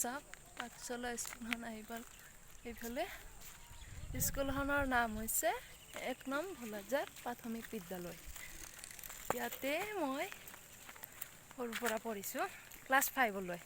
চাওক পাঠশালা স্কুলখন আহিবাৰ এইফালে স্কুলখনৰ নাম হৈছে ১ নং ভোলাজাৰ প্ৰাথমিক বিদ্যালয়। ইয়াতে মই সৰুৰ পৰা পঢ়িছোঁ ক্লাছ 5লৈ।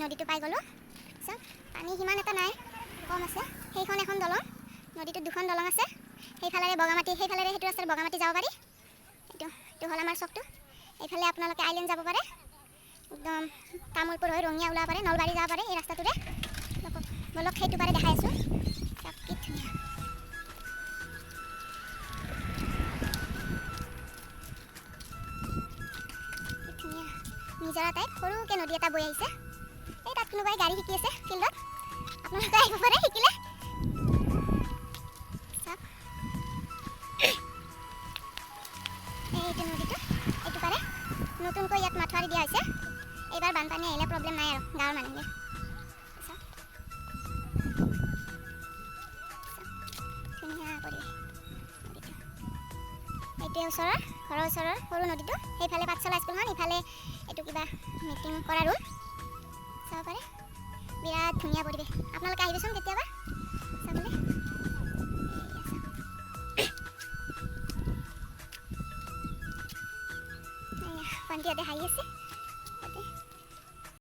নদীটো পাই গ'লো। পানী সিমান এটা নাই, কম আছে। সেইখন এখন দলং, নদীটোত দুখন দলং আছে। সেইফালেৰে বগামাটি, সেইফালেৰে সেইটো ৰাস্তাৰে বগামাটি যাব পাৰি। এইটো হ'ল আমাৰ চকটো। এইফালে আপোনালোকে আইলেণ্ড যাব পাৰে, একদম তামোলপুৰ হৈ ৰঙিয়া ওলাব পাৰে, নলবাৰী যাব পাৰে এই ৰাস্তাটোৰে। বলক সেইটো পাৰে দেখাই আছোঁ। কি ধুনীয়া নিজৰা টাইপ সৰুকৈ নদী এটা বৈ আহিছে। এই তাত কোনোবাই গাড়ী শিকি আছে ফিল্ডত, আপোনালোকে আহিব পাৰে শিকিলে। এইটো নদীটো, এইটো পাৰে নতুনকৈ ইয়াত মাথাউৰি দিয়া হৈছে। এইবাৰ বানপানী আহিলে প্ৰব্লেম নাই আৰু গাঁৱৰ মানুহে। ধুনীয়া পৰিৱেশ নদীটো। এইটোৱে ওচৰৰ, ঘৰৰ ওচৰৰ সৰু নদীটো। সেইফালে পাঠশালা স্কুলখন, ইফালে এইটো কিবা মিটিং কৰা ৰুম চাব পাৰে। বিৰাট ধুনীয়া পৰিৱেশ, আপোনালোকে আহিবচোন কেতিয়াবা চাবলৈ। ভণ্টিহঁতে হাঁহি আছে।